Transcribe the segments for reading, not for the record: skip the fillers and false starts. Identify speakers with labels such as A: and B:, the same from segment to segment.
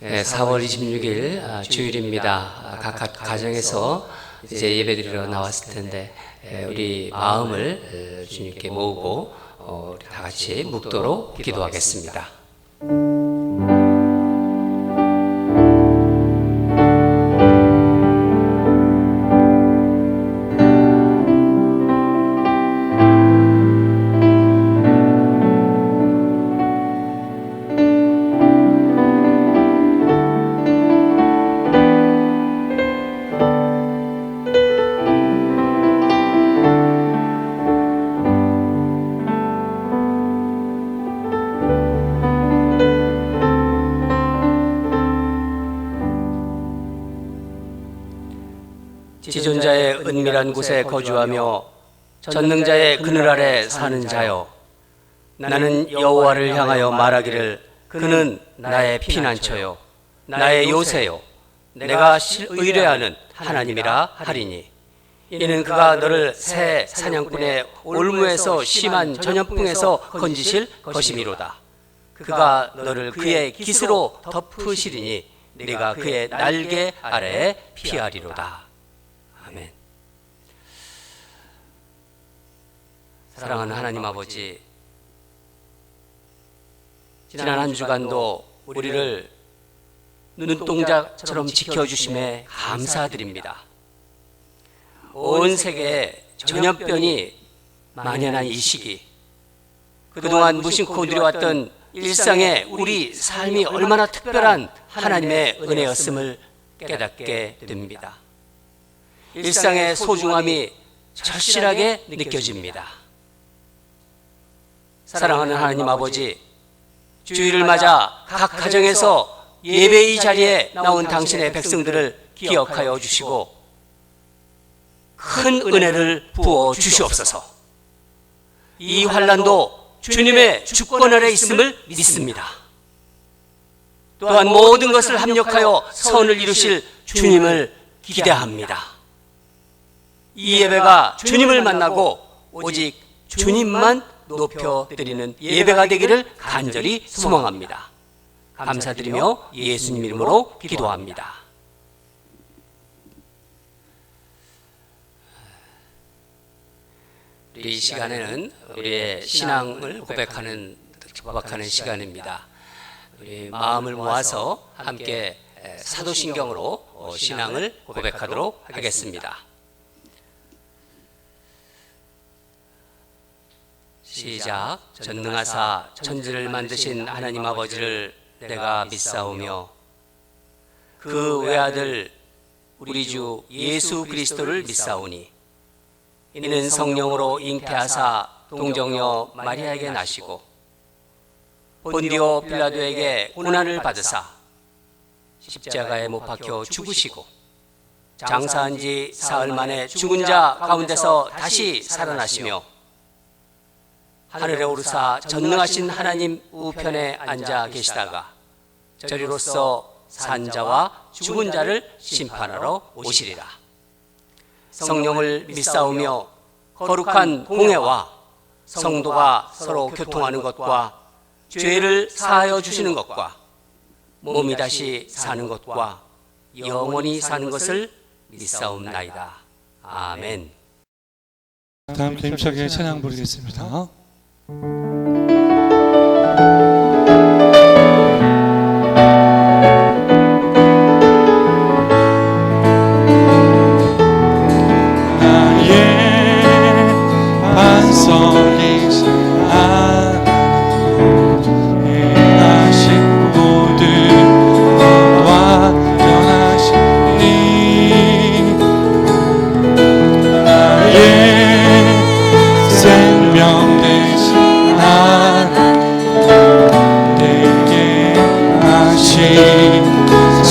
A: 네, 4월 26일 주일입니다. 각 가정에서 이제 예배드리러 나왔을 텐데 우리 마음을 주님께 모으고 우리 다 같이 묵도록 기도하겠습니다. 지존자의 은밀한 곳에 거주하며 전능자의 그늘 아래 사는 자여, 나는 여호와를 향하여 말하기를 그는 나의 피난처요 나의 요새요 내가 의뢰하는 하나님이라 하리니, 이는 그가 너를 새 사냥꾼의 올무에서 심한 전염병에서 건지실 것이미로다. 그가 너를 그의 깃으로 덮으시리니 네가 그의 날개 아래에 피하리로다. 아멘. 사랑하는 하나님 아버지, 지난 한 주간도 우리를 눈동자처럼 지켜주심에 감사드립니다. 온 세계에 전염병이 만연한 이 시기, 그동안 무심코 누려왔던 일상의 우리 삶이 얼마나 특별한 하나님의 은혜였음을 깨닫게 됩니다. 일상의 소중함이 절실하게 느껴집니다. 사랑하는 하나님 아버지, 주일을 맞아 각 가정에서 예배의 자리에 나온 당신의 백성들을 기억하여 주시고 큰 은혜를 부어 주시옵소서. 이 환난도 주님의 주권 아래 있음을 믿습니다. 또한 모든 것을 합력하여 선을 이루실 주님을 기대합니다. 이 예배가 주님을 만나고 오직 주님만 높여드리는 예배가 되기를 간절히 소망합니다. 감사드리며 예수님 이름으로 기도합니다. 이 시간에는 우리의 신앙을 고백하는 시간입니다. 우리 마음을 모아서 함께 사도신경으로 신앙을 고백하도록 하겠습니다. 시작. 전능하사 천지를 만드신 하나님 아버지를 내가 믿사오며 그 외아들 우리 주 예수 그리스도를 믿사오니, 이는 성령으로 잉태하사 동정녀 마리아에게 나시고 본디오 빌라도에게 고난을 받으사 십자가에 못 박혀 죽으시고 장사한 지 사흘 만에 죽은 자 가운데서 다시 살아나시며 하늘에 오르사 전능하신 하나님 우편에 앉아 계시다가 저리로서 산자와 죽은 자를 심판하러 오시리라. 성령을 믿사오며 거룩한 공회와 성도가 서로 교통하는 것과 죄를 사하여 주시는 것과 몸이 다시 사는 것과 영원히 사는 것을 믿사옵나이다. 아멘.
B: 다 함께 힘차게 찬양 부르겠습니다.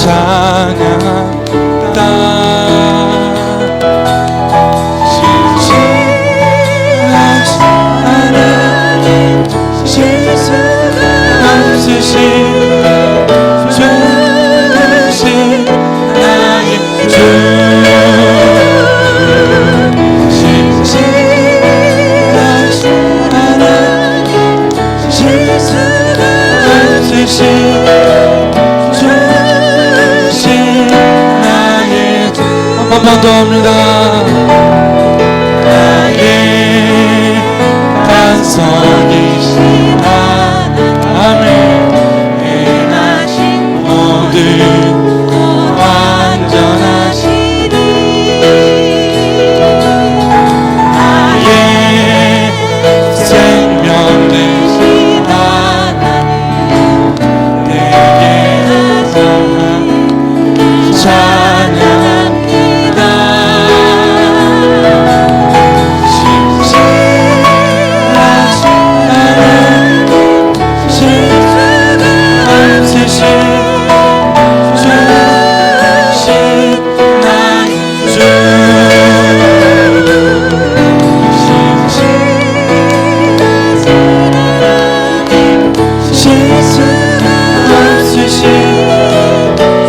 B: 찬양다. 기도합니다. 나의 반석이신 아멘.
C: 행하신
B: 모든
C: 완전하시니
B: 나의 생명 되신
C: 하나님
B: 내게 찬양합니다. 심심하지 않은 실수가 없으신 주신 나의 주. 실수가 없으신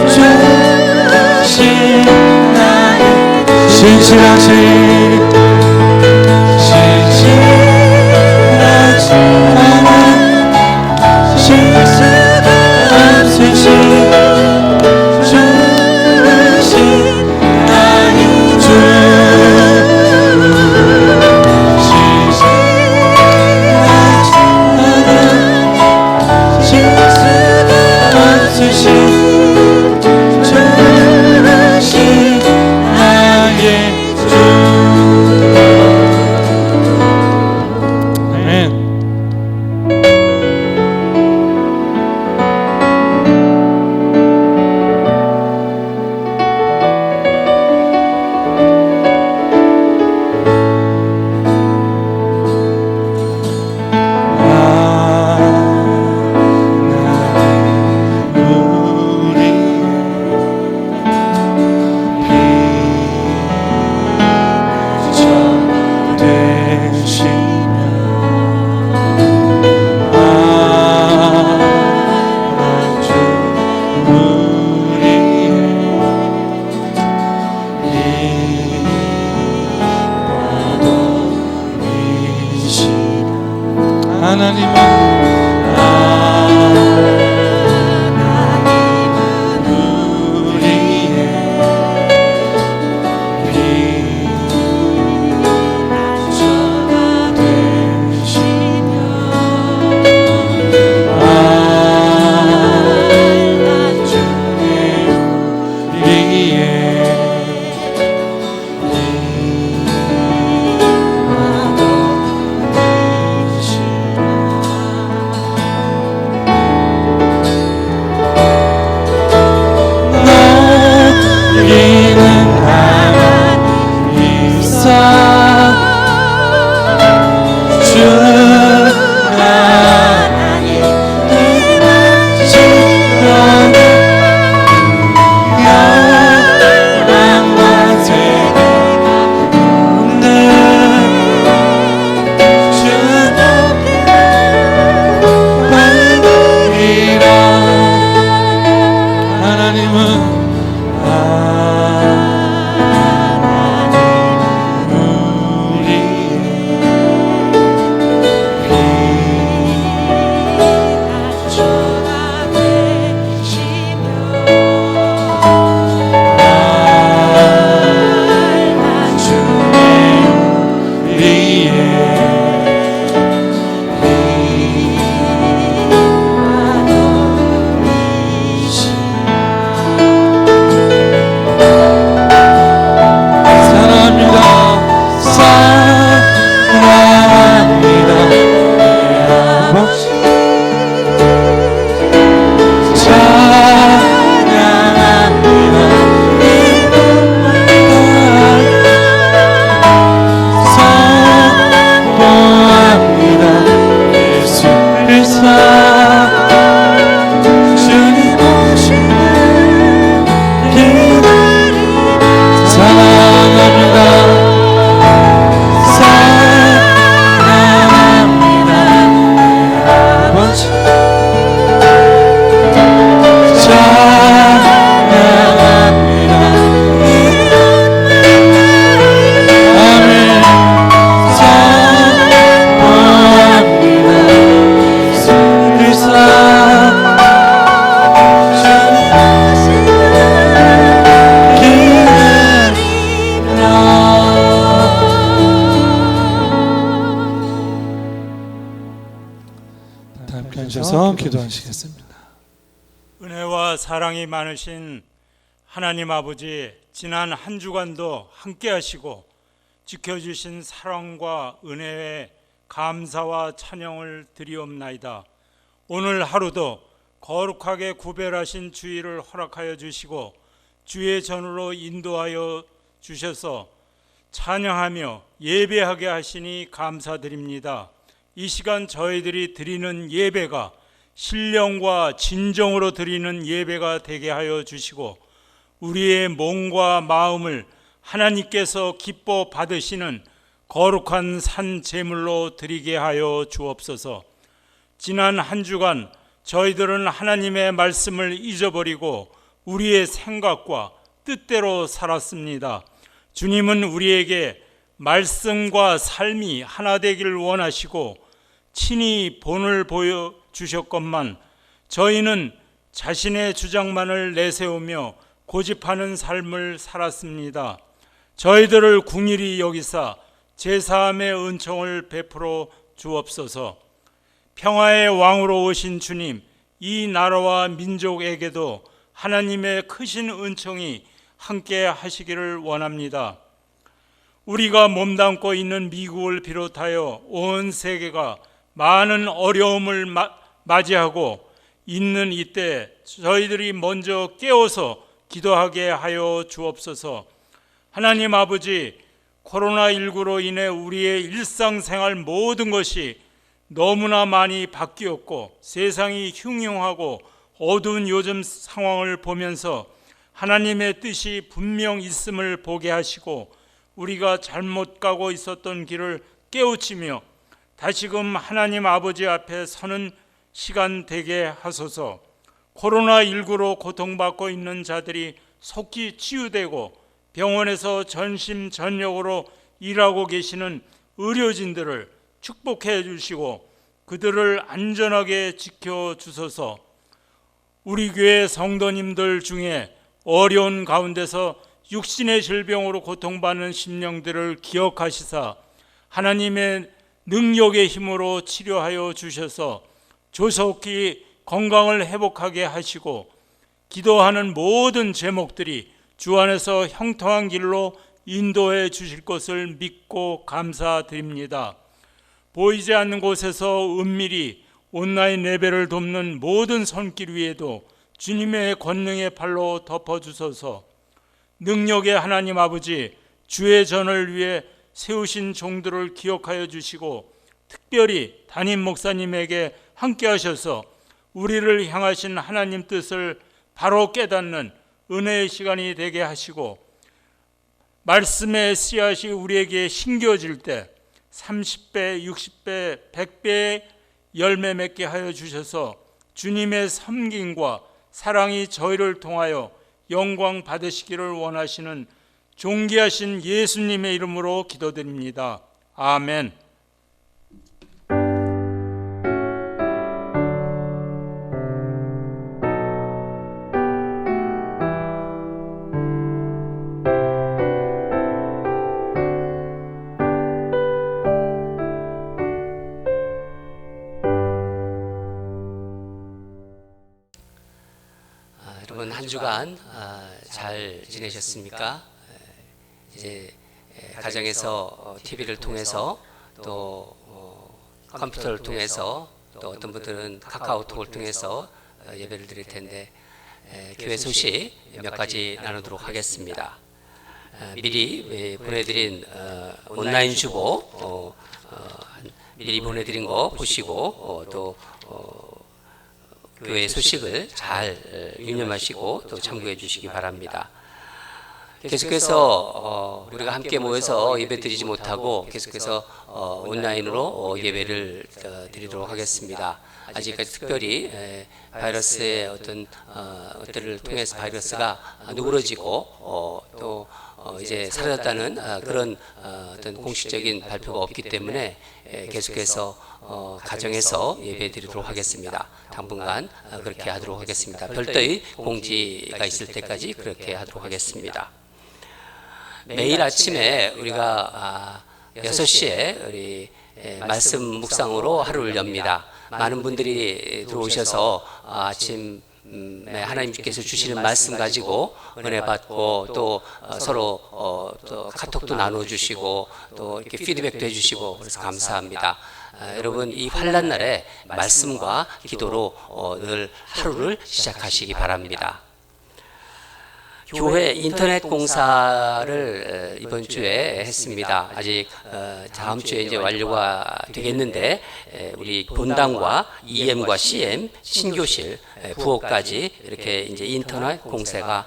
B: 주신 나의 신실하신 않은 실수가 없으신 주신 나의 주. 신실하지 않은 실수가 없으신 주신 나의 주. 아멘. 하나님은 우리의 비전가 되시며 나중에 우리의 다 함께 앉아서 기도하시겠습니다.
D: 은혜와 사랑이 많으신 하나님 아버지, 지난 한 주간도 함께 하시고 지켜주신 사랑과 은혜에 감사와 찬양을 드리옵나이다. 오늘 하루도 거룩하게 구별하신 주일을 허락하여 주시고 주의 전으로 인도하여 주셔서 찬양하며 예배하게 하시니 감사드립니다. 이 시간 저희들이 드리는 예배가 신령과 진정으로 드리는 예배가 되게 하여 주시고 우리의 몸과 마음을 하나님께서 기뻐 받으시는 거룩한 산 제물로 드리게 하여 주옵소서. 지난 한 주간 저희들은 하나님의 말씀을 잊어버리고 우리의 생각과 뜻대로 살았습니다. 주님은 우리에게 말씀과 삶이 하나 되기를 원하시고 친히 본을 보여주셨건만 저희는 자신의 주장만을 내세우며 고집하는 삶을 살았습니다. 저희들을 궁일이 여기사 제사함의 은총을 베풀어 주옵소서. 평화의 왕으로 오신 주님, 이 나라와 민족에게도 하나님의 크신 은총이 함께 하시기를 원합니다. 우리가 몸담고 있는 미국을 비롯하여 온 세계가 많은 어려움을 맞이하고 있는 이때 저희들이 먼저 깨어서 기도하게 하여 주옵소서. 하나님 아버지, 코로나19로 인해 우리의 일상생활 모든 것이 너무나 많이 바뀌었고 세상이 흉흉하고 어두운 요즘 상황을 보면서 하나님의 뜻이 분명 있음을 보게 하시고 우리가 잘못 가고 있었던 길을 깨우치며 다시금 하나님 아버지 앞에 서는 시간 되게 하소서. 코로나19로 고통받고 있는 자들이 속히 치유되고 병원에서 전심전력으로 일하고 계시는 의료진들을 축복해 주시고 그들을 안전하게 지켜주소서. 우리 교회 성도님들 중에 어려운 가운데서 육신의 질병으로 고통받는 심령들을 기억하시사 하나님의 능력의 힘으로 치료하여 주셔서 조속히 건강을 회복하게 하시고 기도하는 모든 제목들이 주 안에서 형통한 길로 인도해 주실 것을 믿고 감사드립니다. 보이지 않는 곳에서 은밀히 온라인 예배를 돕는 모든 손길 위에도 주님의 권능의 팔로 덮어주소서. 능력의 하나님 아버지, 주의 전을 위해 세우신 종들을 기억하여 주시고 특별히 담임 목사님에게 함께 하셔서 우리를 향하신 하나님 뜻을 바로 깨닫는 은혜의 시간이 되게 하시고 말씀의 씨앗이 우리에게 심겨질 때 30배, 60배, 100배의 열매 맺게 하여 주셔서 주님의 섬김과 사랑이 저희를 통하여 영광 받으시기를 원하시는 존귀하신 예수님의 이름으로 기도드립니다. 아멘.
A: 여러분 한 주간 잘 지내셨습니까? 이제 가정에서 TV를 통해서 또 컴퓨터를 통해서 또 어떤 분들은 카카오톡을 통해서 예배를 드릴 텐데 교회 소식 몇 가지 나누도록 하겠습니다. 미리 보내드린 온라인 주보 미리 보내드린 거 보시고 또 교회 소식을 잘 유념하시고 또 참고해 주시기 바랍니다. 계속해서 우리가 함께 모여서 예배 드리지 못하고 계속해서 온라인으로 예배를 드리도록 하겠습니다. 아직까지 특별히 바이러스의 어떤 것들을 통해서 바이러스가 누그러지고 또 이제 사라졌다는 그런 어떤 공식적인 발표가 없기 때문에 계속해서 가정에서 예배드리도록 하겠습니다. 당분간 그렇게 하도록 하겠습니다. 별도의 공지가 있을 때까지 그렇게 하도록 하겠습니다. 매일 아침에 우리가 6시에 우리 말씀 묵상으로 하루를 엽니다. 많은 분들이 들어오셔서 아침 하나님께서 주시는 말씀 가지고 은혜 받고 또 서로 또 카톡도 나눠주시고 또 이렇게 피드백도 해주시고 그래서 감사합니다. 여러분 이 환난 날에 말씀과 기도로 늘 하루를 시작하시기 바랍니다. 교회 인터넷 공사를 이번 주에 했습니다. 아직 다음 주에 이제 완료가 되겠는데 우리 본당과 EM과 CM 신교실 부엌까지 이렇게 이제 인터넷 공사가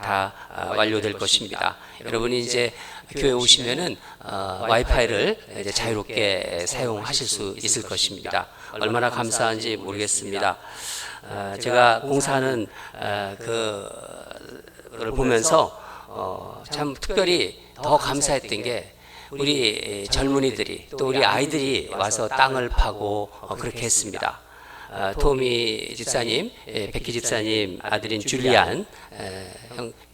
A: 다 완료될 것입니다. 여러분이 이제 교회 오시면은 와이파이를 이제 자유롭게 사용하실 수 있을 것입니다. 얼마나 감사한지 모르겠습니다. 제가 공사하는 그걸 보면서 참 특별히 더 감사했던 게 우리 젊은이들이 또 우리 아이들이 와서 땅을 파고 그렇게 했습니다. 토미 집사님, 백희 집사님 아들인 줄리안,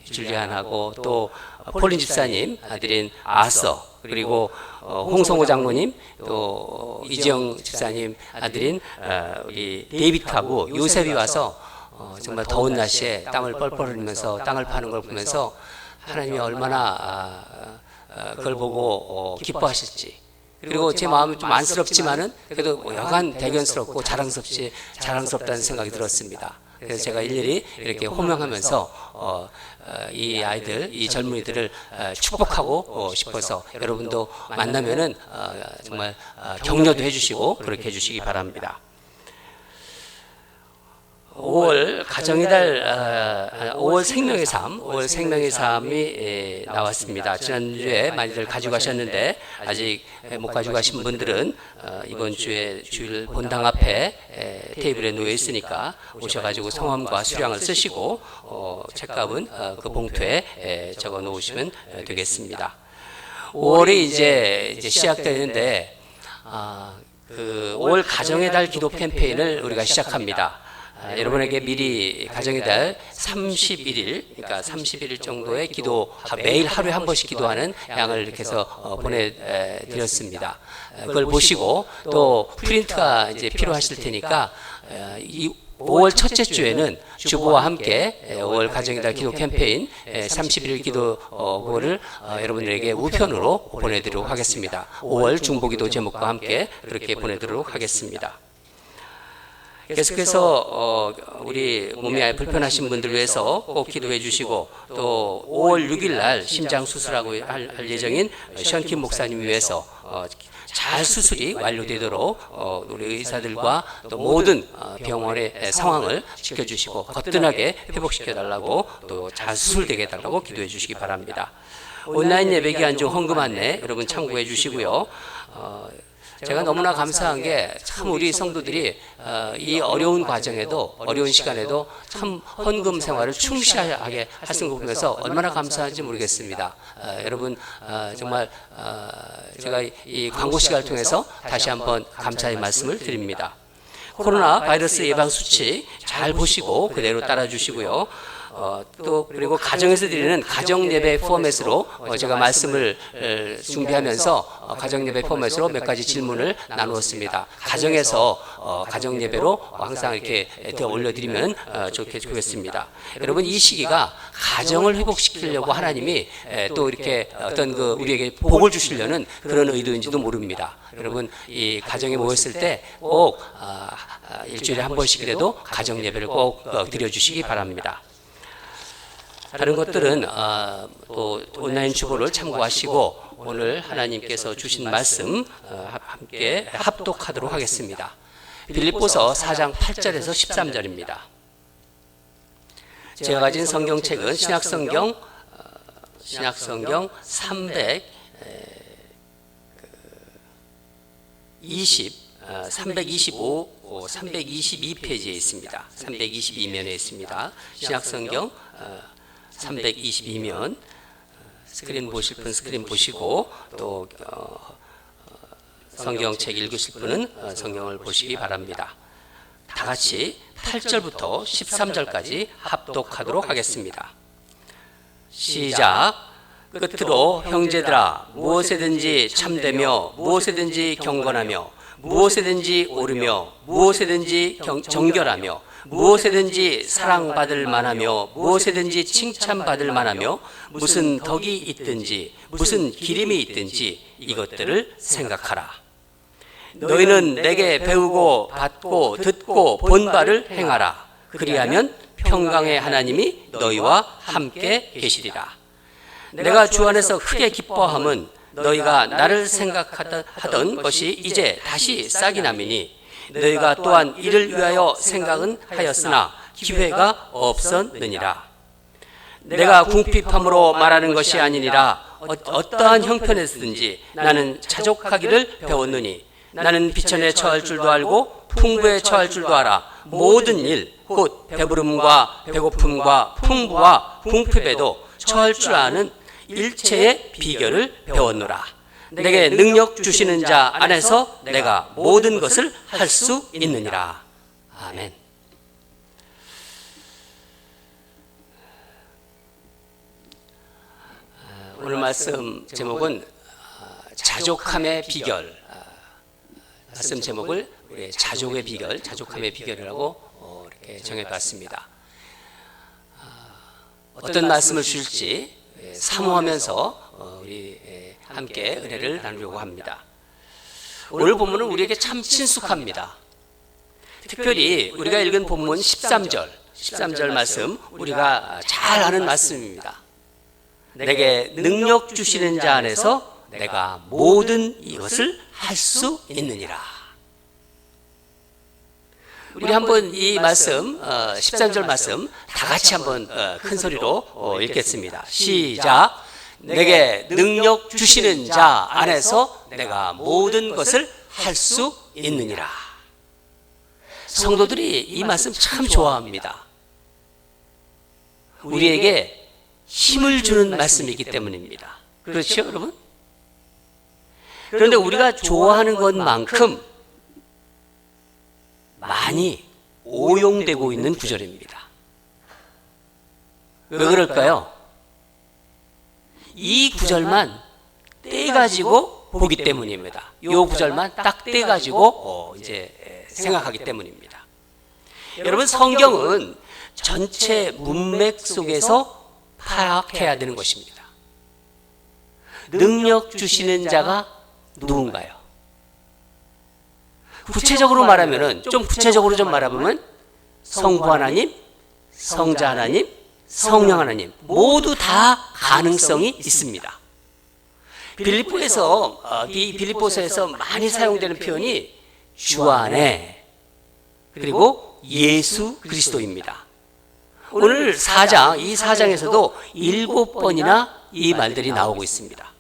A: 줄리안하고 또 폴린 집사님 아들인 아서, 그리고 홍성호 장로님, 또 이지영 집사님 아들인 우리 데이빗하고 요셉이 와서 정말 더운 날씨에 땀을 뻘뻘 흘리면서 땅을 파는 걸 보면서 하나님이 얼마나 그걸 보고 기뻐하실지, 그리고 제 마음이 좀 안쓰럽지만은 그래도 여간 대견스럽고 자랑스럽다는 생각이 들었습니다. 그래서 제가 일일이 이렇게 호명하면서 이 아이들, 이 젊은이들을 축복하고 싶어서 여러분도 만나면은 정말 격려도 해주시고 그렇게 해주시기 바랍니다. 5월 가정의 달, 5월 생명의 삶, 5월 생명의 삶이 나왔습니다. 지난주에 많이들 가져가셨는데 아직 못 가져가신 분들은 이번 주에 주일 본당 앞에 테이블에 놓여 있으니까 오셔가지고 성함과 수량을 쓰시고 책값은 그 봉투에 적어 놓으시면 되겠습니다. 5월이 이제 시작되는데 그 5월 가정의 달 기도 캠페인을 우리가 시작합니다. 여러분에게 미리 가정의 달 31일, 그러니까 31일 정도의 기도, 매일 하루에 한 번씩 기도하는 양을 이렇게 해서 보내드렸습니다. 그걸 보시고 또 프린트가 이제 필요하실 테니까 이 5월 첫째 주에는 주보와 함께 5월 가정의 달 기도 캠페인 31일 기도를 여러분들에게 우편으로 보내드리도록 하겠습니다. 5월 중보기도 제목과 함께 그렇게 보내드리도록 하겠습니다. 계속해서 우리 몸이 불편하신 분들 위해서 꼭 기도해 주시고 또 5월 6일 날 심장 수술하고 할 예정인 션킴 목사님 위해서 잘 수술이 완료되도록 우리 의사들과 또 모든 병원의 상황을 지켜주시고 거뜬하게 회복시켜 달라고 또 잘 수술되게 해달라고 기도해 주시기 바랍니다. 온라인 예배 기간 중 헌금 안내 여러분 참고해 주시고요. 제가 너무나 감사한 게 참 우리 성도들이 이 어려운 과정에도 어려운 시간에도 참 헌금 생활을 충실하게 하신 거 보면서 얼마나 감사한지 모르겠습니다. 여러분 정말 제가 이 광고 시간을 통해서 다시 한번 감사의 말씀을 드립니다. 코로나 바이러스 예방 수칙 잘 보시고 그대로 따라 주시고요. 또 그리고 가정에서 드리는 가정 예배 포맷으로 제가 말씀을 준비하면서 가정 예배 포맷으로 몇 가지 질문을 나누었습니다. 가정에서 가정 예배로 항상 이렇게 올려드리면 좋겠습니다. 여러분 이 시기가 가정을 회복시키려고 하나님이 또 이렇게 어떤 그 우리에게 복을 주시려는 그런 의도인지도 모릅니다. 여러분 이 가정에 모였을 때 꼭 일주일에 한 번씩이라도 가정 예배를 꼭 드려주시기 바랍니다. 다른 것들은 또 온라인 주보를 참고하시고 오늘 하나님께서 주신 말씀 함께 합독하도록 하겠습니다. 빌립보서 4장 8절에서 13절입니다. 제가 가진 성경책은 신약성경 322페이지에 있습니다. 322면에 있습니다. 신약성경 322면 스크린 보실 분 스크린 보시고 또 성경책 읽으실 분은 성경을 보시기 바랍니다. 다 같이 8절부터 13절까지 합독하도록 하겠습니다. 시작. 끝으로 형제들아 무엇에든지 참되며 무엇에든지 경건하며 무엇에든지 오르며 무엇에든지 정결하며 무엇에든지 사랑받을 만하며 무엇에든지 칭찬받을 만하며 무슨 덕이 있든지 무슨 기림이 있든지 이것들을 생각하라. 너희는 내게 배우고 받고 듣고 본 바를 행하라. 그리하면 평강의 하나님이 너희와 함께 계시리라. 내가 주 안에서 크게 기뻐함은 너희가 나를 생각하던 것이 이제 다시 싹이 나미니 너희가 또한 이를 위하여 생각은 하였으나 기회가 없었느니라. 내가 궁핍함으로 말하는 것이 아니니라. 어떠한 형편에서든지 나는 자족하기를 배웠느니 나는 비천에 처할 줄도 알고 풍부에 처할 줄도 알아. 모든 일 곧 배부름과 배고픔과 풍부와 궁핍에도 처할 줄 아는 일체의 비결을 배웠노라. 내게 능력 주시는 자 안에서 내가 모든 것을 할 수 있느니라. 아멘. 오늘 말씀 제목은 자족함의 비결. 말씀 제목을 우리 자족의 비결, 자족함의 비결이라고 이렇게 정해봤습니다. 어떤 말씀을 주실지 사모하면서 우리 함께 은혜를 나누려고 합니다. 오늘 본문은 우리에게 참 친숙합니다. 특별히 우리가 읽은 본문 13절 말씀 우리가 잘 아는 말씀입니다. 내게 능력 주시는 자 안에서 내가 모든 이것을 할 수 있느니라. 우리 한번 이 말씀 13절 말씀 다 같이 한번 큰 소리로 읽겠습니다. 시작. 내게 능력 주시는 자 안에서 내가 모든 것을 할 수 있느니라. 성도들이 이 말씀 참 좋아합니다. 우리에게 힘을 주는 말씀이기 때문입니다. 그렇죠, 여러분? 그런데 우리가 좋아하는 것만큼 많이 오용되고 있는 구절입니다. 왜 그럴까요? 이 구절만 떼가지고 보기 때문입니다. 이 구절만 딱 떼가지고 이제 생각하기 때문입니다. 여러분, 성경은 전체 문맥 속에서 파악해야 되는 것입니다. 능력 주시는 자가 누군가요? 구체적으로 말하면은, 좀 구체적으로 좀 말해보면 성부 하나님, 성자 하나님, 성령 하나님 모두 다 가능성이 있습니다. 빌립보서에서 많이 사용되는 표현이 주 안에 그리고 예수 그리스도입니다. 오늘 4장, 이 4장에서도 7번이나 이 말들이 나오고 있습니다.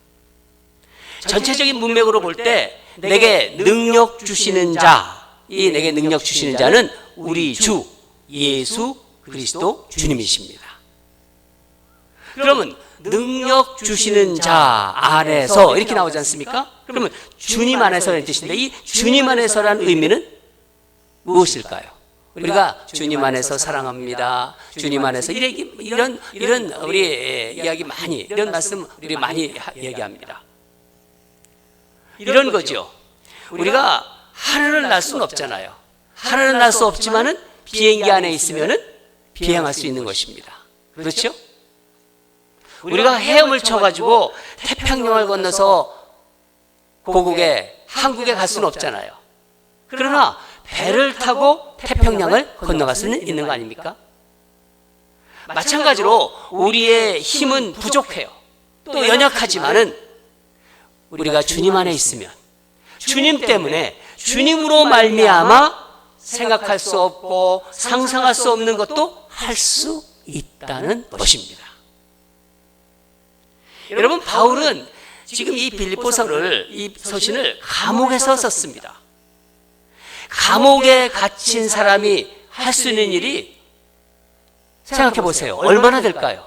A: 전체적인 문맥으로 볼 때 내게 능력 주시는 자, 이 내게 능력 주시는 자는 우리 주 예수 그리스도 주님이십니다. 그러면 능력 주시는 자 안에서 이렇게 나오지 않습니까? 그러면 주님 안에서라는 뜻인데 이 주님 안에서라는 의미는 무엇일까요? 우리가 주님 안에서 사랑합니다. 주님 안에서 이런 우리 이야기 많이, 이런 말씀 우리 많이 얘기합니다. 이런 거죠. 우리가 하늘을 날 수는 없잖아요. 하늘을 날 수 없지만은 비행기 안에 있으면은 비행할 수 있는 것입니다. 그렇죠? 우리가 헤엄을 쳐가지고 태평양을 건너서 고국에, 한국에 갈 수는 없잖아요. 그러나 배를 타고 태평양을 건너갈 수는 있는 거 아닙니까? 마찬가지로 우리의 힘은 부족해요. 또 연약하지만은 우리가 주님 안에 있으면 주님 때문에 주님으로 말미암아 생각할 수 없고 상상할 수 없는 것도 할 수 있다는 것입니다. 여러분, 바울은 지금 이 빌립보서를, 이 서신을 감옥에서 썼습니다. 감옥에 갇힌 사람이 할 수 있는 일이 생각해 보세요. 얼마나 될까요?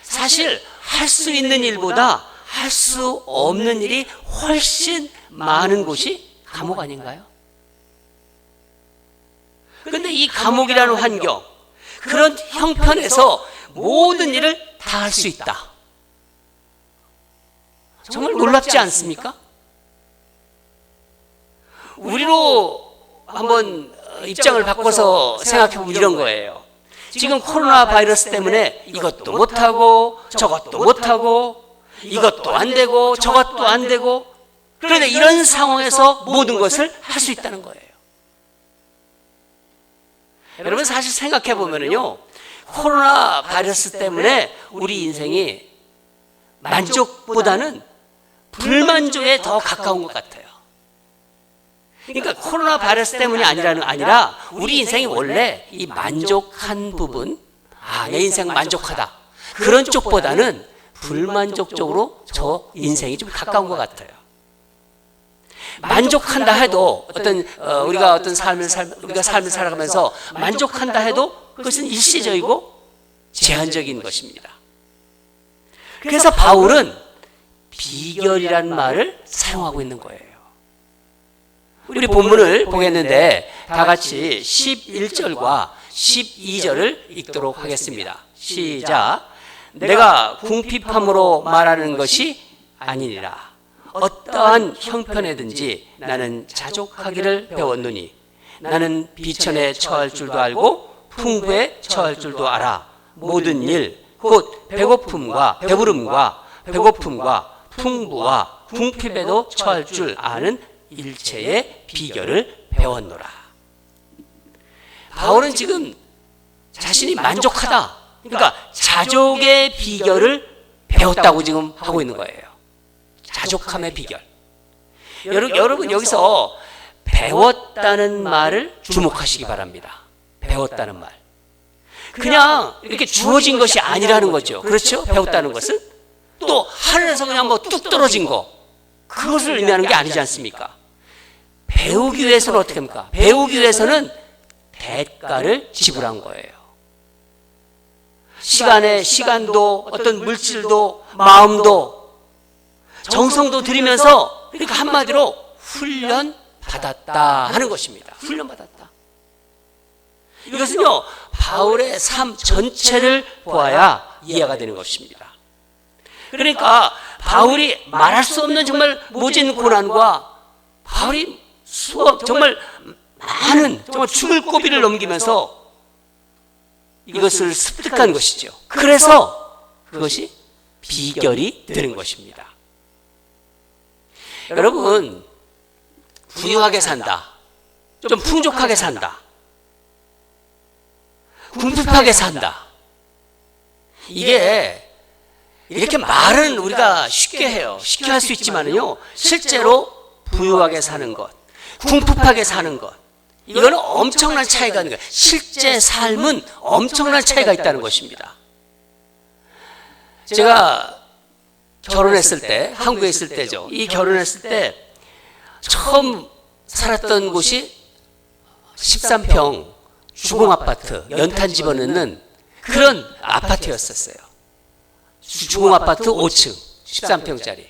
A: 사실 할 수 있는 일보다 할 수 없는 일이 훨씬 많은 곳이 감옥 아닌가요? 그런데 이 감옥이라는 환경, 그런 형편에서 모든 일을 다 할 수 있다. 정말 놀랍지 않습니까? 우리로 한번 입장을 바꿔서 생각해보면 이런 거예요. 지금 코로나 바이러스 때문에 이것도 못하고 저것도 못하고 이것도 안 되고 저것도 안 되고, 그런데 이런 상황에서 모든 것을 할 수 있다는 거예요. 여러분, 사실 생각해보면요, 코로나 바이러스 때문에 우리 인생이 만족보다는 불만족에 더 가까운 것 같아요. 그러니까 코로나 바이러스 때문이 아니라 우리 인생이 원래 이 만족한 부분, 내 인생 만족하다, 그런 쪽보다는 불만족 쪽으로 저 인생이 좀 가까운 것 같아요. 만족한다 해도 우리가 삶을 살아가면서 만족한다 해도 그것은 일시적이고 제한적인 것입니다. 그래서 바울은 비결이라는 말을 사용하고 있는 거예요. 우리 본문을 보겠는데 다 같이 11절과 12절을 읽도록 하겠습니다. 시작. 내가 궁핍함으로 말하는 것이 아니니라. 어떠한 형편에든지 나는 자족하기를 배웠노니 나는 비천에 처할 줄도 알고 풍부에 처할 줄도 알아. 모든 일 곧 배고픔과 배부름과 배고픔과 풍부와 궁핍에도 처할 줄 아는 일체의 비결을 배웠노라. 바울은 지금 자신이 만족하다, 그러니까 자족의 비결을 배웠다고 지금 하고 있는 거예요. 자족함의 비결. 여러분, 여기서 배웠다는 말을 주목하시기 바랍니다. 배웠다는 말. 그냥 이렇게 주어진 것이 아니라는 거죠. 그렇죠? 배웠다는 것은 또 하늘에서 그냥 뚝 떨어진 거, 그것을 의미하는 게 아니지 않습니까? 배우기 위해서는 어떻게 합니까? 배우기 위해서는 대가를 지불한 거예요. 시간도 어떤 물질도 마음도 정성도 들이면서, 그러니까 한마디로 훈련 받았다 하는 것입니다. 훈련 받았다. 이것은요, 바울의 삶 전체를 보아야 이해가 되는 것입니다. 그러니까 바울이 말할 수 없는 정말 모진 고난과 바울이 정말 많은, 정말 죽을 고비를 넘기면서 이것을 습득한 것이죠. 그래서 그것이 비결이 되는 것입니다. 여러분, 부유하게 산다, 좀 풍족하게 산다, 궁핍하게 산다, 이게 이렇게 말은 우리가 쉽게 해요. 쉽게 할 수 있지만요, 실제로 부유하게 사는 것, 궁핍하게 사는 것, 이거는 엄청난 차이가 있는 거예요. 실제 삶은 엄청난 차이가 있다는 것입니다. 제가 결혼했을 때, 한국에 있을 때죠. 이 결혼했을 때 처음 살았던 곳이 13평 주공아파트, 연탄 집어넣는 그런 아파트였었어요. 주공아파트 5층, 13평짜리.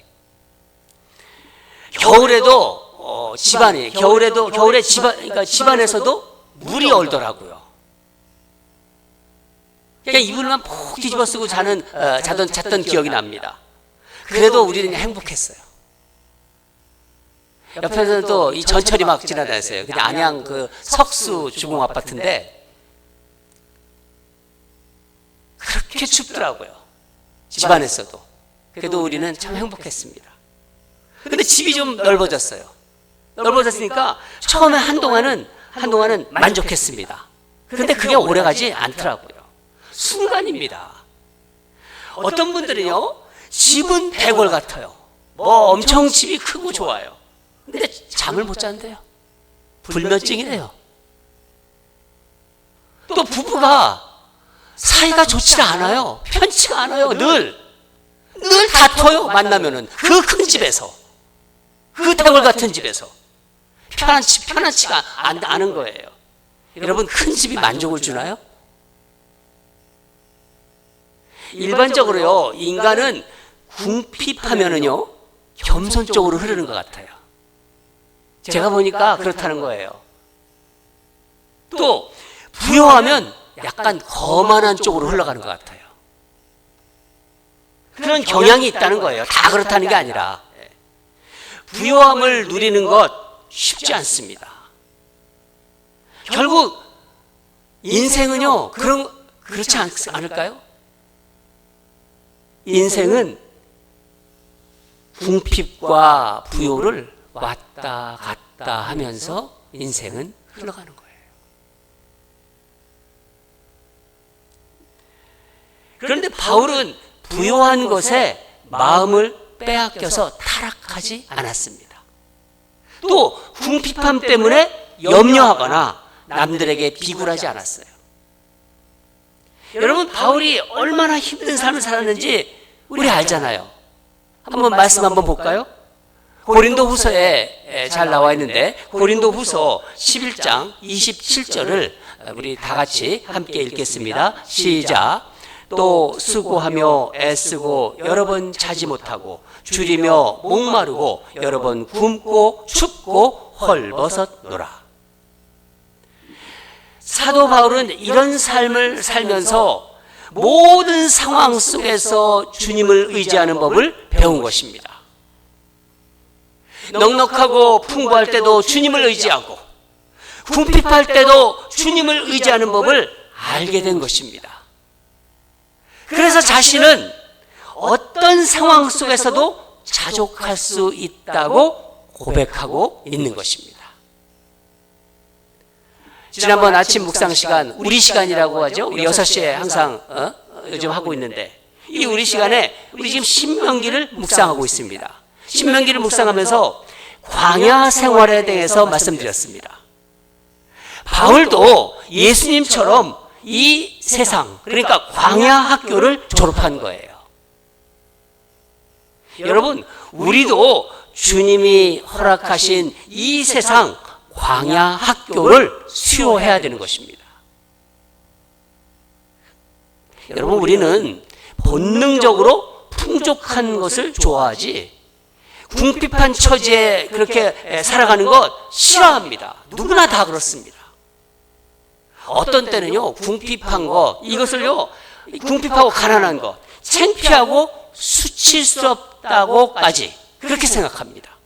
A: 겨울에도 겨울에 집안에서도 물이 얼더라고요. 그냥 이불만 푹 뒤집어 쓰고 잤던 기억이 납니다. 그래도 우리는 행복했어요. 옆에서는 또 이 전철이 막 지나다녔어요. 그냥 안양 그 석수 주공 아파트인데 그렇게 춥더라고요. 집안에서도. 그래도 우리는 참 행복했습니다. 근데 집이 좀 넓어졌어요. 넓어졌으니까 처음에 한동안은 만족했습니다. 그런데 그게 오래가지 않더라고요. 순간입니다. 어떤 분들은요, 집은 대궐 같아요. 엄청 집이 크고 좋아요. 근데 잠을 못 잔대요. 불면증이래요. 또 부부가 사이가 좋지 않아요. 편치가 않아요. 늘 다퉈요. 만나면은 그 큰 집에서, 그 대궐 같은 집에서 편안치가 않은 거예요. 여러분, 큰 집이 만족을 주나요? 일반적으로요, 인간은 궁핍하면은요, 겸손 쪽으로 흐르는 것 같아요. 제가 보니까 그렇다는 거예요. 또 부유하면 약간 거만한 쪽으로 흘러가는 것 같아요. 그런 경향이 있다는 거예요. 다 그렇다는 게 아니라. 부유함을 누리는 것, 쉽지 않습니다. 결국 인생은요, 그렇지 않을까요? 인생은 궁핍과 부요를 왔다 갔다 하면서 인생은 흘러가는 거예요. 그런데 바울은 부요한 것에 마음을 빼앗겨서 타락하지 않았습니다. 또 궁핍함 때문에 염려하거나 남들에게 비굴하지 않았어요. 여러분, 바울이 얼마나 힘든 삶을 살았는지 우리 알잖아요. 한번 말씀 한번 볼까요? 고린도 후서에 잘 나와 있는데 고린도 후서 11장 27절을 우리 다 같이 함께 읽겠습니다. 시작. 또 수고하며 애쓰고 여러 번 자지 못하고 줄이며 목마르고 여러 번 굶고 춥고 헐벗었노라. 사도 바울은 이런 삶을 살면서 모든 상황 속에서 주님을 의지하는 법을 배운 것입니다. 넉넉하고 풍부할 때도 주님을 의지하고 궁핍할 때도 주님을 의지하는 법을 알게 된 것입니다. 그래서 자신은 어떤 상황 속에서도 자족할 수 있다고 고백하고 있는 것입니다. 지난번 아침 묵상 시간, 우리 시간이라고 하죠. 우리 6시에 항상 요즘 하고 있는데 이 우리 시간에 우리 지금 신명기를 묵상하고 있습니다. 신명기를 묵상하면서 광야 생활에 대해서 말씀드렸습니다. 바울도 예수님처럼 이 세상, 그러니까 광야 학교를 졸업한 거예요. 여러분, 우리도 주님이 허락하신 이 세상 광야 학교를 수료해야 되는 것입니다. 여러분, 우리는 본능적으로 풍족한 것을 좋아하지 궁핍한 처지에 그렇게 살아가는 것 싫어합니다. 누구나 다 그렇습니다. 어떤 때는요, 궁핍한 것, 이것을요, 궁핍하고 가난한 것, 창피하고 수치스럽다고까지 그렇게 생각합니다.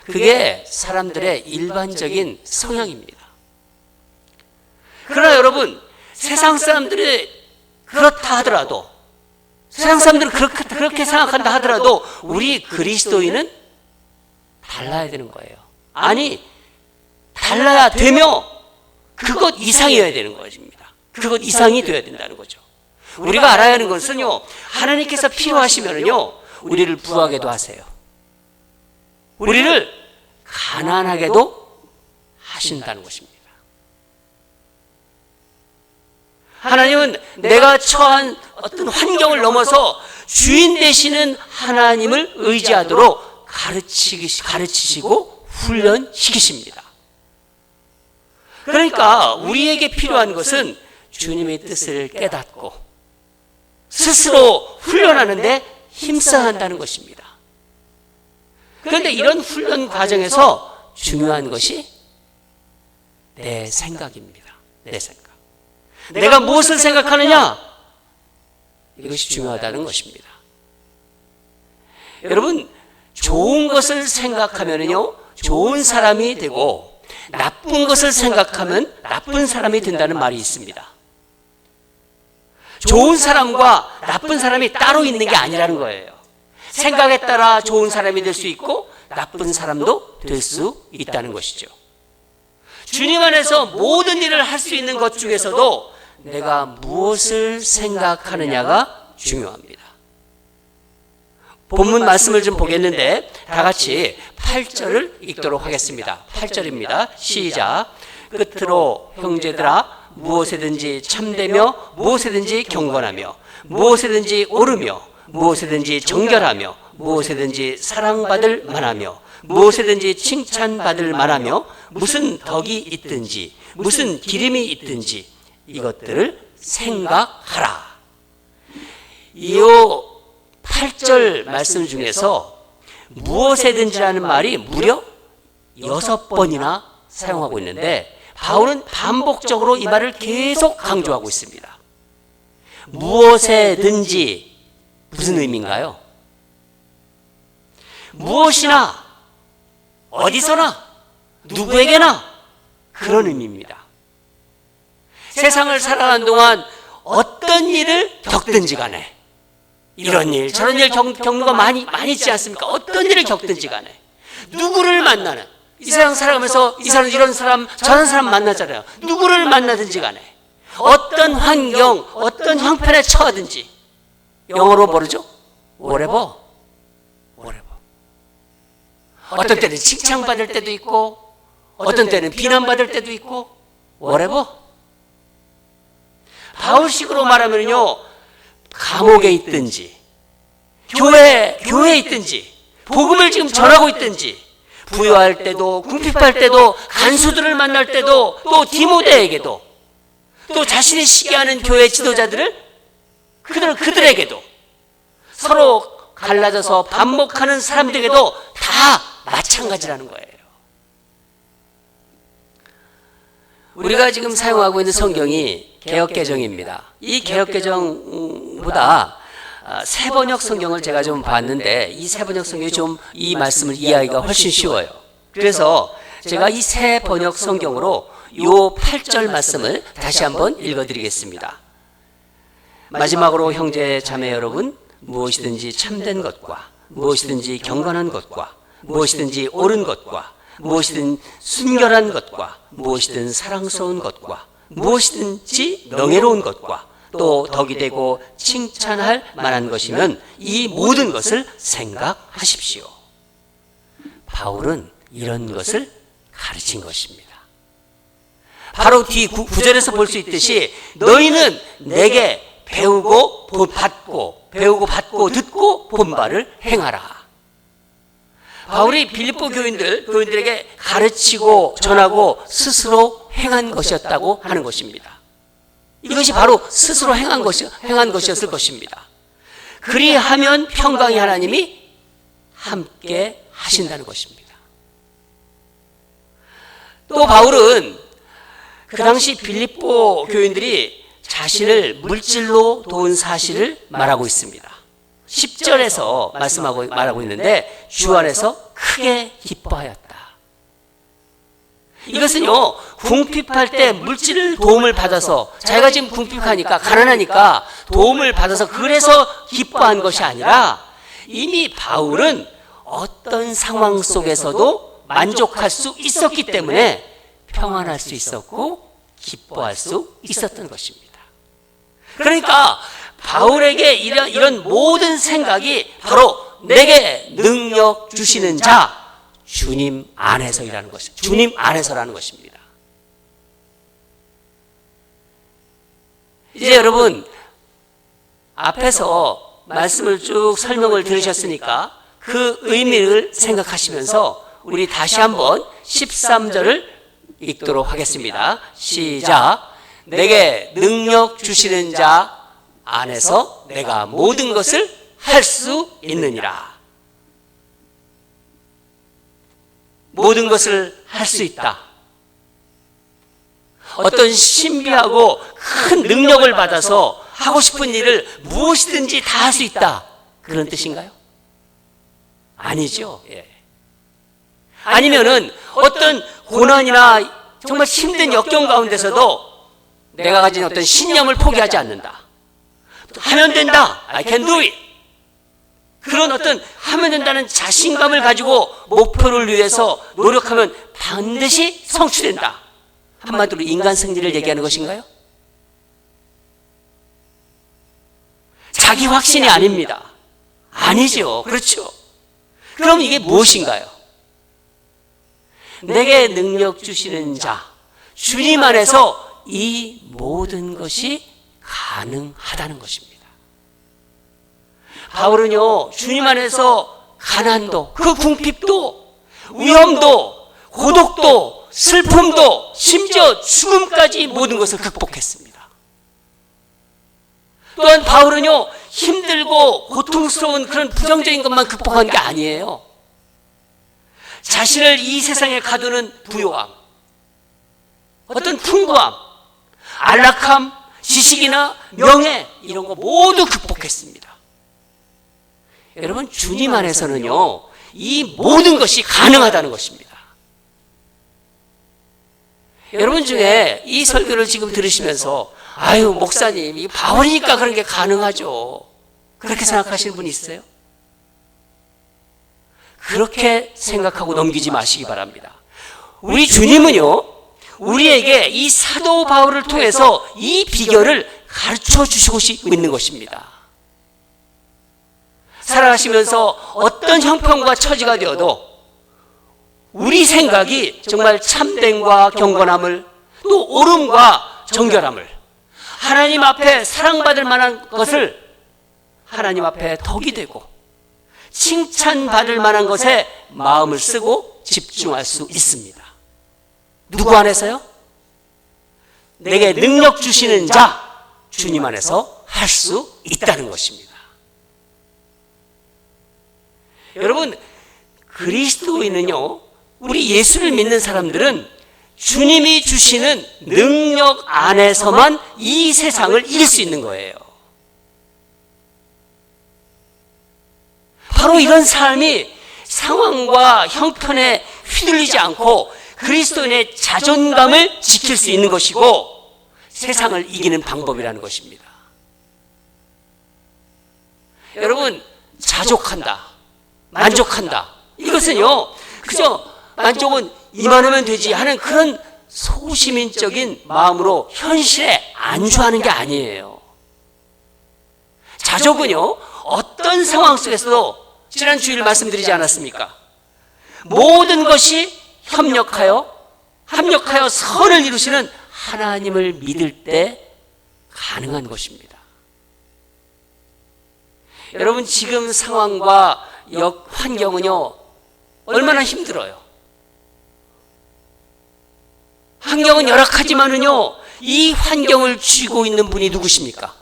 A: 그게 사람들의 일반적인 성향입니다. 그러나 여러분, 세상 사람들이 그렇다 하더라도, 세상 사람들은 그렇게 생각한다 하더라도 우리 그리스도인은 달라야 되는 거예요. 아니, 달라야 되며 그것 이상이어야 되는 것입니다. 그것 이상이 되어야 된다는 거죠. 우리가 알아야 하는 것은요, 하나님께서 필요하시면은요, 우리를 부하게도 하세요. 우리를 가난하게도 하신다는 것입니다. 하나님은 내가 처한 어떤 환경을 넘어서 주인 되시는 하나님을 의지하도록 가르치시고 훈련시키십니다. 그러니까 우리에게 필요한 것은 주님의 뜻을 깨닫고 스스로 훈련하는데 힘써야 한다는 것입니다. 그런데 이런 훈련 과정에서 중요한 것이 내 생각입니다. 내 생각. 내가 무엇을 생각하느냐? 이것이 중요하다는 것입니다. 여러분, 좋은 것을 생각하면요, 좋은 사람이 되고 나쁜 것을 생각하면 나쁜 사람이 된다는 말이 있습니다. 좋은 사람과 나쁜 사람이 따로 있는 게 아니라는 거예요. 생각에 따라 좋은 사람이 될 수 있고 나쁜 사람도 될 수 있다는 것이죠. 주님 안에서 모든 일을 할 수 있는 것 중에서도 내가 무엇을 생각하느냐가 중요합니다. 본문 말씀을 좀 보겠는데 다 같이 8절을 읽도록 하겠습니다. 8절입니다. 시작. 끝으로 형제들아, 무엇에든지 참되며 무엇에든지 경건하며 무엇에든지 옳으며 무엇에든지 정결하며 무엇에든지 사랑받을 만하며 무엇에든지 칭찬받을 만하며 무슨 덕이 있든지 무슨 기름이 있든지 이것들을 생각하라. 이 8절 말씀 중에서 무엇에든지라는 말이 무려 6번이나 사용하고 있는데 바울은 반복적으로 이 말을 계속 강조하고 있습니다. 무엇에든지 무슨 의미인가요? 무엇이나 어디서나 누구에게나 그런 의미입니다. 세상을 살아가는 동안 어떤 일을 겪든지 간에 이런 일 저런 일 겪는 거 많이 있지 않습니까? 어떤 일을 겪든지 간에 누구를 만나는 이 세상 살아가면서 이 사람 이런 사람 저런 사람 만나잖아요. 누구를 만나든지 간에 어떤 환경 어떤 형편에 처하든지 영어로 뭐르죠? whatever. 어떤 때는 칭찬받을 때도 있고 어떤 때는 비난받을 때도 있고 whatever. 바울식으로 말하면요, 감옥에 있든지 교회에 있든지 복음을 지금 전하고 있든지 부유할 때도 궁핍할 때도 간수들을 만날 때도 또 디모데에게도 또 자신이 시기하는 교회 지도자들을 그들에게도 서로 갈라져서 반목하는 사람들에게도 다 마찬가지라는 거예요. 우리가 지금 사용하고 있는 성경이 개역개정입니다. 이 개역개정보다 새번역 성경을 제가 좀 봤는데 이 새번역 성경이 좀 이 말씀을 이해하기가 훨씬 쉬워요. 그래서 제가 이 새번역 성경으로 요 8절 말씀을 다시 한번 읽어드리겠습니다. 마지막으로 형제 자매 여러분, 무엇이든지 참된 것과 무엇이든지 경건한 것과 무엇이든지 옳은 것과 무엇이든 순결한 것과 무엇이든 사랑스러운 것과 무엇이든지 명예로운 것과 또 덕이 되고 칭찬할 만한 것이면 이 모든 것을 생각하십시오. 바울은 이런 것을 가르친 것입니다. 바로 뒤 9절에서 볼 수 있듯이 너희는 내게 배우고 받고 듣고 본 바를 행하라. 바울이 빌립보 교인들에게 가르치고 전하고 스스로 행한 것이었다고 하는 것입니다. 이것이 바로 스스로 행한 것이었을 것입니다. 그리하면 평강의 하나님이 함께 하신다는 것입니다. 또 바울은 그 당시 빌립보 교인들이 자신을 물질로 도운 사실을 말하고 있습니다. 10절에서 말하고 있는데 주 안에서 크게 기뻐하였다. 이것은요, 궁핍할 때 물질 도움을 받아서 자기가 지금 궁핍하니까 가난하니까 도움을 받아서 그래서 기뻐한 것이 아니라 이미 바울은 어떤 상황 속에서도 만족할 수 있었기 때문에 평안할 수 있었고 기뻐할 수 있었던 것입니다. 그러니까 바울에게 이런 모든 생각이 바로 내게 능력 주시는 자 주님 안에서라는 것입니다. 이제 여러분 앞에서 말씀을 쭉 설명을 들으셨으니까 그 의미를 생각하시면서 우리 다시 한번 13절을 읽도록 하겠습니다. 시작. 내게 능력 주시는 자 안에서 내가 모든 것을 할 수 있느니라. 모든 것을 할 수 있다. 어떤 신비하고 큰 능력을 받아서 하고 싶은 일을 무엇이든지 다 할 수 있다. 그런 뜻인가요? 아니죠. 예. 아니면은 어떤 고난이나 정말 힘든 역경 가운데서도 내가 가진 어떤 신념을 포기하지 않는다. 하면 된다. I can do it. 그런 어떤 하면 된다는 자신감을 가지고 목표를 위해서 노력하면 반드시 성취된다. 한마디로 인간 승리를 얘기하는 것인가요? 자기 확신이 아닙니다. 아니죠. 그렇죠. 그럼 이게 무엇인가요? 내게 능력 주시는 자, 주님 안에서 이 모든 것이 가능하다는 것입니다. 바울은요, 주님 안에서 가난도, 그 궁핍도, 위험도, 고독도, 슬픔도, 심지어 죽음까지 모든 것을 극복했습니다. 또한 바울은요, 힘들고 고통스러운 그런 부정적인 것만 극복한 게 아니에요. 자신을 이 세상에 가두는 부요함, 어떤 풍부함, 안락함, 지식이나 명예 이런 거 모두 극복했습니다. 여러분 주님 안에서는요 이 모든 것이 가능하다는 것입니다. 여러분 중에 이 설교를 지금 들으시면서 아유 목사님 이 바울이니까 그런 게 가능하죠, 그렇게 생각하시는 분이 있어요? 그렇게 생각하고 넘기지 마시기 바랍니다. 우리 주님은요, 우리에게 이 사도 바울을 통해서 이 비결을 가르쳐 주시고 있는 것입니다. 살아가시면서 어떤 형편과 처지가 되어도 우리 생각이 정말 참됨과 경건함을, 또 옳음과 정결함을, 하나님 앞에 사랑받을 만한 것을 하나님 앞에 덕이 되고 칭찬받을 만한 것에 마음을 쓰고 집중할 수 있습니다. 누구 안에서요? 내게 능력 주시는 자 주님 안에서 할 수 있다는 것입니다. 여러분, 그리스도인은요, 우리 예수를 믿는 사람들은 주님이 주시는 능력 안에서만 이 세상을 이길 수 있는 거예요. 바로 이런 삶이 상황과 형편에 휘둘리지 않고 그리스도인의 자존감을 지킬 수 있는 것이고 세상을 이기는 방법이라는 것입니다. 여러분, 자족한다, 만족한다, 이것은요 그저 만족은 이만하면 되지 하는 그런 소시민적인 마음으로 현실에 안주하는 게 아니에요. 자족은요 어떤 상황 속에서도, 지난 주일 말씀드리지 않았습니까? 모든 것이 합력하여 선을 이루시는 하나님을 믿을 때 가능한 것입니다. 여러분, 지금 상황과 환경은요 얼마나 힘들어요. 환경은 열악하지만은요 이 환경을 쥐고 있는 분이 누구십니까?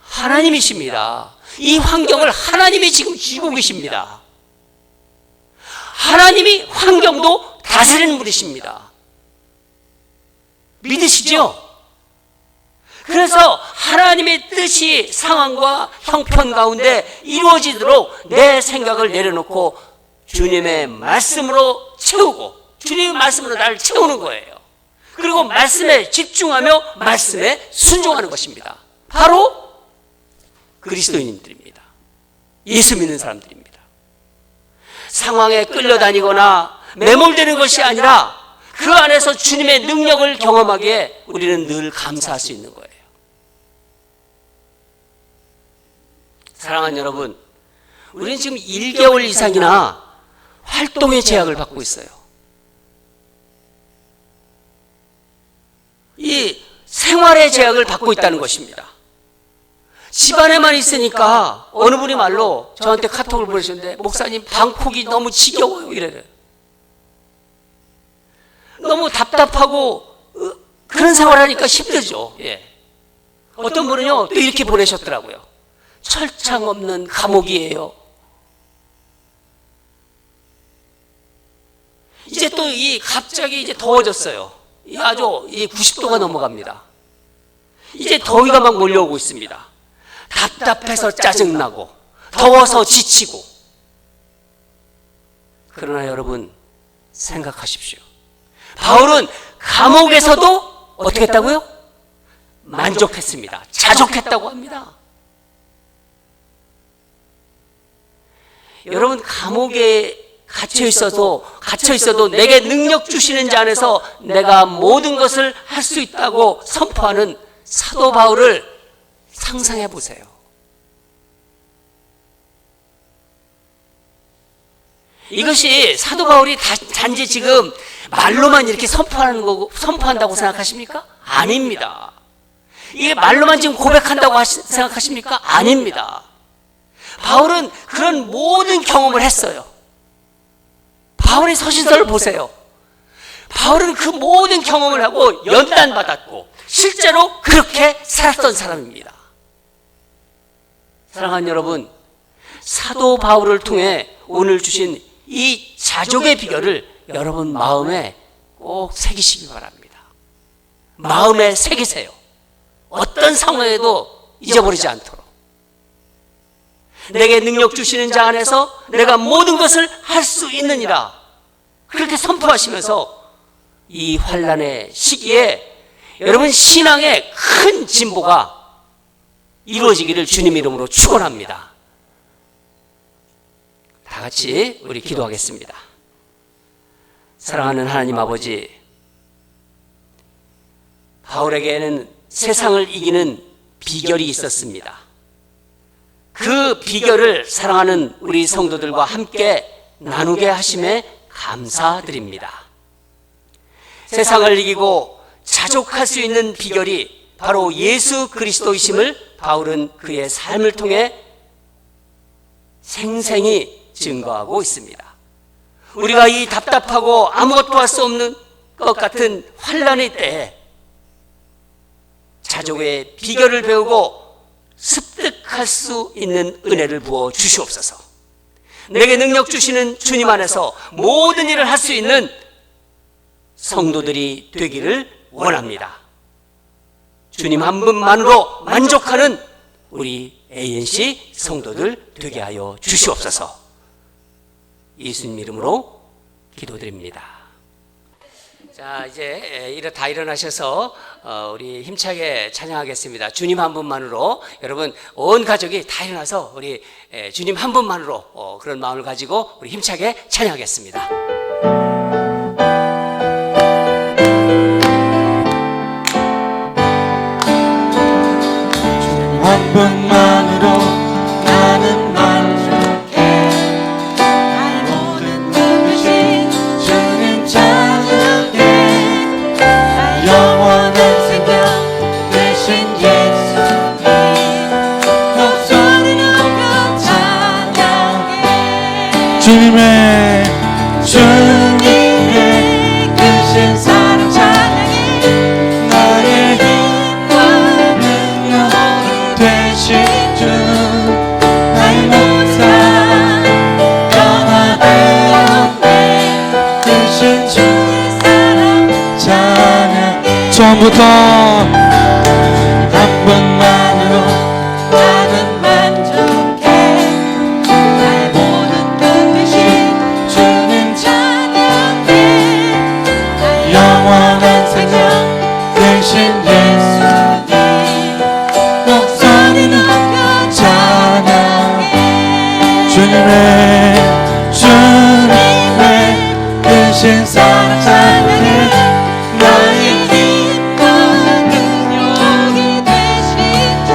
A: 하나님이십니다. 이 환경을 하나님이 지금 쥐고 계십니다. 하나님이 환경도 다스리는 분이십니다. 믿으시죠? 그래서 하나님의 뜻이 상황과 형편 가운데 이루어지도록 내 생각을 내려놓고 주님의 말씀으로 채우고, 주님의 말씀으로 나를 채우는 거예요. 그리고 말씀에 집중하며 말씀에 순종하는 것입니다. 바로 그리스도인들입니다. 예수 믿는 사람들입니다. 상황에 끌려다니거나 매몰되는 것이 아니라 그 안에서 주님의 능력을 경험하기에 우리는 늘 감사할 수 있는 거예요. 사랑하는 여러분, 우리는 지금 1개월 이상이나 활동의 제약을 받고 있어요. 이 생활의 제약을 받고 있다는 것입니다. 집안에만 있으니까 어느 분이 말로 저한테 카톡을 보내셨는데, 목사님 방콕이 너무 지겨워요 이래요. 너무 답답하고 그런 생활하니까 힘들죠. 예. 어떤 분은요 또 이렇게 보내셨더라고요. 철창 없는 감옥이에요. 이제 또 갑자기 이제 더워졌어요. 아주 90도가 넘어갑니다. 이제 더위가 막 몰려오고 있습니다. 답답해서 짜증나고 더워서 지치고. 그러나 여러분 생각하십시오. 바울은 감옥에서도 어떻게 했다고요? 만족했습니다. 자족했다고 합니다. 여러분, 감옥에 갇혀 있어도 내게 능력 주시는 자 안에서 내가 모든 것을 할 수 있다고 선포하는 사도 바울을 상상해 보세요. 이것이 사도 바울이 단지 지금 말로만 이렇게 선포한다고 생각하십니까? 아닙니다. 이게 말로만 지금 고백한다고 생각하십니까? 아닙니다. 바울은 그런 모든 경험을 했어요. 바울의 서신서를 보세요. 바울은 그 모든 경험을 하고 연단받았고 실제로 그렇게 살았던 사람입니다. 사랑하는 여러분, 사도 바울을 통해 오늘 주신 이 자족의 비결을 여러분 마음에 꼭 새기시기 바랍니다. 마음에 새기세요. 어떤 상황에도 잊어버리지 않도록. 내게 능력 주시는 자 안에서 내가 모든 것을 할 수 있느니라. 그렇게 선포하시면서 이 환난의 시기에 여러분 신앙의 큰 진보가 이루어지기를 주님 이름으로 축원합니다. 다 같이 우리 기도하겠습니다. 사랑하는 하나님 아버지, 바울에게는 세상을 이기는 비결이 있었습니다. 그 비결을 사랑하는 우리 성도들과 함께 나누게 하심에 감사드립니다. 세상을 이기고 자족할 수 있는 비결이 바로 예수 그리스도이심을 바울은 그의 삶을 통해 생생히 증거하고 있습니다. 우리가 이 답답하고 아무것도 할 수 없는 것 같은 환난의 때에 자족의 비결을 배우고 습득할 수 있는 은혜를 부어 주시옵소서. 내게 능력 주시는 주님 안에서 모든 일을 할 수 있는 성도들이 되기를 원합니다. 주님 한 분만으로 만족하는 우리 ANC 성도들 되게 하여 주시옵소서. 예수님 이름으로 기도드립니다. 자, 이제 다 일어나셔서 우리 힘차게 찬양하겠습니다. 주님 한 분만으로. 여러분 온 가족이 다 일어나서 우리 주님 한 분만으로 그런 마음을 가지고 우리 힘차게 찬양하겠습니다.
B: 한 분만으로 나는 만족해.
C: 나의 모든 눈부신 주님 찬양해. 나의 영원한 생명 되신 예수님 목소리 높여 찬양해.
B: 주님의
C: 주님의 크신 사랑 찬양해.
B: 나의
C: 힘과 능력
B: 되신 주
C: 나의 모든 삶 변화되었네.
B: 되신 주
C: 주의 사랑
B: 찬양. 처음부터 한 분만으로
C: 나는 만족해. 나의 모든 것 되신 주님 찬양해. 나의
B: 영원한
C: 생명
B: 되신
C: 예수님 목소리 높여 찬양해.
B: 주님의 크신 사랑 찬양해.
C: 나의 힘과 능력이 되신 주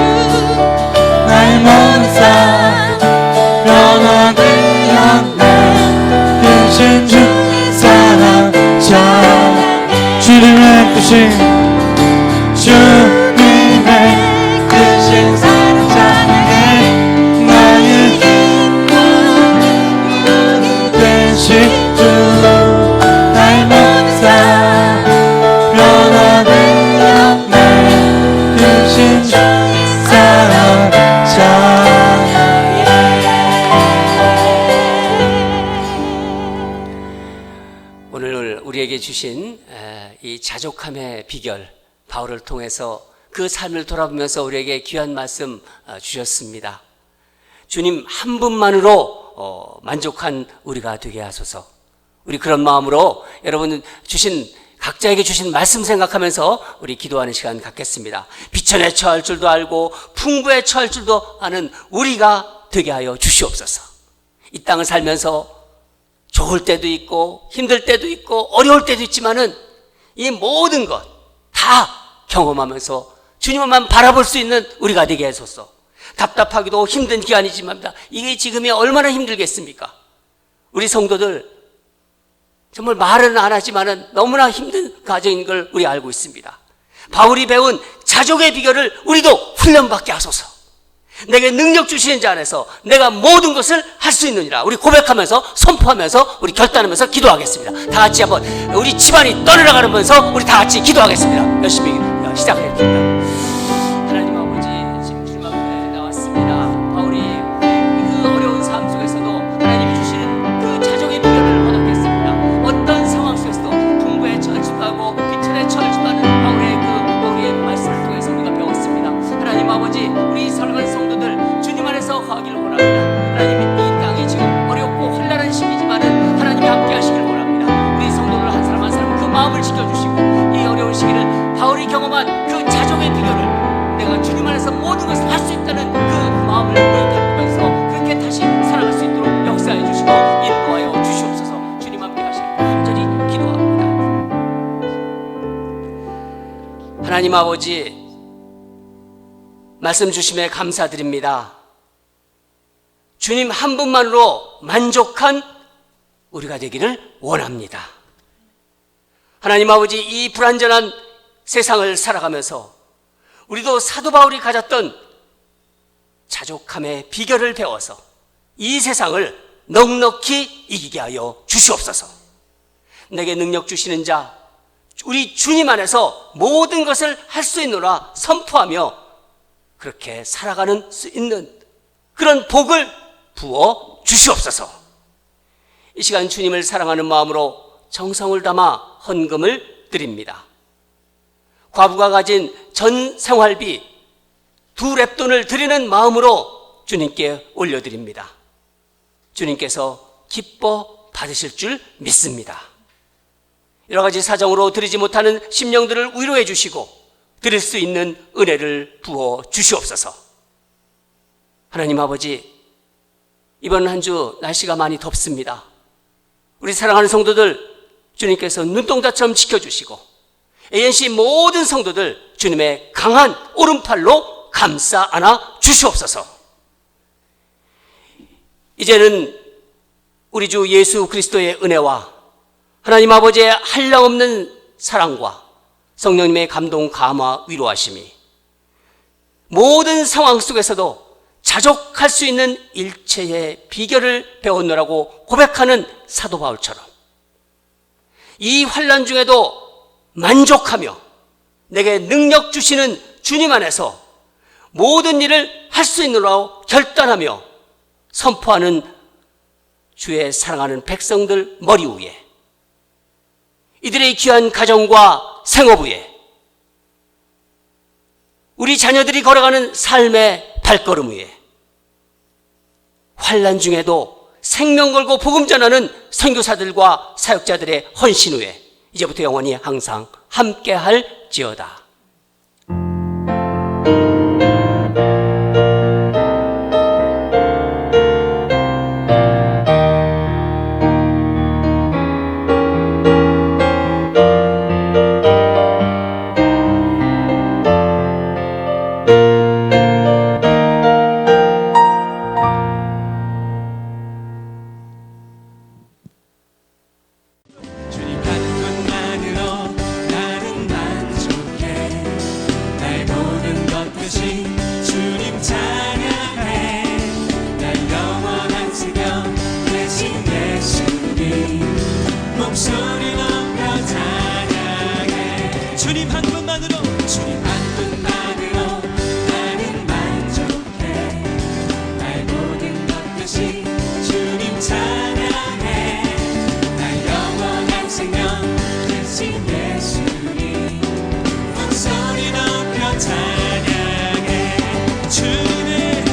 B: 나의 모든 삶 변화되었네. 되신 주 사랑 찬양. 주님의 크신 사랑 찬양해. 나의
C: 힘과 능력이
B: 되신 주 나의 모든 삶 변화되었네. 되신 주 사랑 찬양해.
A: 오늘 우리에게 주신 이 자족함의 비결, 바울을 통해서 그 삶을 돌아보면서 우리에게 귀한 말씀 주셨습니다. 주님 한 분만으로 만족한 우리가 되게 하소서. 우리 그런 마음으로 여러분 각자에게 주신 말씀 생각하면서 우리 기도하는 시간 갖겠습니다. 비천에 처할 줄도 알고 풍부에 처할 줄도 아는 우리가 되게 하여 주시옵소서. 이 땅을 살면서 좋을 때도 있고 힘들 때도 있고 어려울 때도 있지만은 이 모든 것 다 경험하면서 주님만 바라볼 수 있는 우리가 되게 하소서. 답답하기도 힘든 기간이지만 이게 지금이 얼마나 힘들겠습니까? 우리 성도들 정말 말은 안 하지만은 너무나 힘든 과정인 걸 우리 알고 있습니다. 바울이 배운 자족의 비결을 우리도 훈련받게 하소서. 내게 능력 주시는 자 안에서 내가 모든 것을 할 수 있느니라. 우리 고백하면서 선포하면서 우리 결단하면서 기도하겠습니다. 다 같이 한번 우리 집안이 떠내려가면서 우리 다 같이 기도하겠습니다. 열심히 시작하겠습니다. 하나님 아버지, 지금 주님 앞에 나왔습니다. 바울이 그 어려운 삶 속에서도 하나님이 주시는 그 자족의 비결을 얻었겠습니다. 어떤 상황 속에서도 풍부에 처하지도 하고 비천에 처하지도 않은 바울의 우리의 말씀을 통해서 우리가 배웠습니다. 하나님 아버지, 우리 사랑하는 성도들 주님 안에서 거하기를 원합니다. 하나님 아버지, 말씀 주심에 감사드립니다. 주님 한 분만으로 만족한 우리가 되기를 원합니다. 하나님 아버지, 이 불완전한 세상을 살아가면서 우리도 사도 바울이 가졌던 자족함의 비결을 배워서 이 세상을 넉넉히 이기게 하여 주시옵소서. 내게 능력 주시는 자, 우리 주님 안에서 모든 것을 할 수 있노라 선포하며 그렇게 살아가는 수 있는 그런 복을 부어 주시옵소서. 이 시간 주님을 사랑하는 마음으로 정성을 담아 헌금을 드립니다. 과부가 가진 전 생활비 2랩돈을 드리는 마음으로 주님께 올려드립니다. 주님께서 기뻐 받으실 줄 믿습니다. 여러 가지 사정으로 드리지 못하는 심령들을 위로해 주시고 드릴 수 있는 은혜를 부어 주시옵소서. 하나님 아버지, 이번 한 주 날씨가 많이 덥습니다. 우리 사랑하는 성도들 주님께서 눈동자처럼 지켜주시고 ANC 모든 성도들 주님의 강한 오른팔로 감싸 안아 주시옵소서. 이제는 우리 주 예수 그리스도의 은혜와 하나님 아버지의 한량없는 사랑과 성령님의 감동, 감화, 위로하심이 모든 상황 속에서도 자족할 수 있는 일체의 비결을 배웠노라고 고백하는 사도 바울처럼 이 환난 중에도 만족하며 내게 능력 주시는 주님 안에서 모든 일을 할 수 있노라고 결단하며 선포하는 주의 사랑하는 백성들 머리 위에, 이들의 귀한 가정과 생업 위에, 우리 자녀들이 걸어가는 삶의 발걸음 위에, 환난 중에도 생명 걸고 복음 전하는 선교사들과 사역자들의 헌신 위에 이제부터 영원히 항상 함께할지어다.
B: 주님 한 분만으로 나는 만족해. 나의 모든 것 대신 주님 찬양해. 날 영원한 생명 대신 예수님 목소리 높여 찬양해. 주님 한 분만으로, 주님 한 분만으로 나는 만족해. 나의 모든 것 대신 주님 찬양해. 날 영원한 생명 대신 예수님 목소리 높여 찬양해. 주님의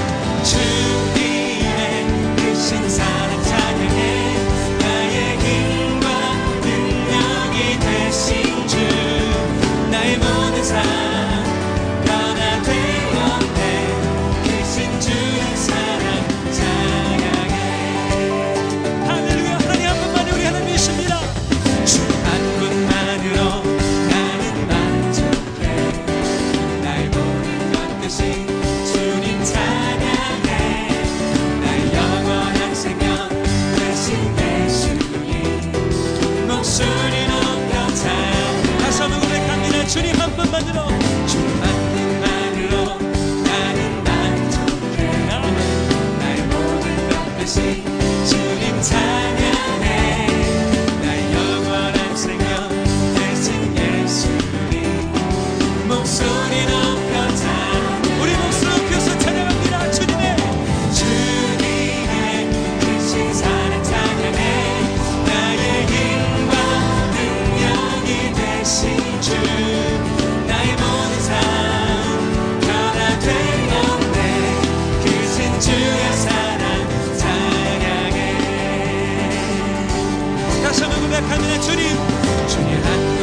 B: 크신 사랑 찬양해. 나의 힘과 능력이 되신 주, 나의 모든 삶 변화되었네. 크신 주의 사랑 찬양해. 할렐루야. 하나님 한 분만이 우리 하나님이십니다. 주 한 분만으로 나는 만족해. 나의 모든 것 대신 주님 찬양해. 날 영원한 생명 대신 예수님 목소리 높여 찬양해. 다시 한번 고백합니다. 주님 한 분만으로, 주님 한 분만으로 나는 만족해. 나의 모든 것 대신 주님 찬양해. 날 영원한 생명 대신 예수님 목소리 높여 찬양해. 우리 목소리 높여서 찬양합니다. 주님의 크신 사랑 찬양해. 나의 힘과 능력이 되신 주, 나의 모든 삶 변화되었네. 크신 주의 사랑 찬양해. 다시 한번 고백합니다. 주님 한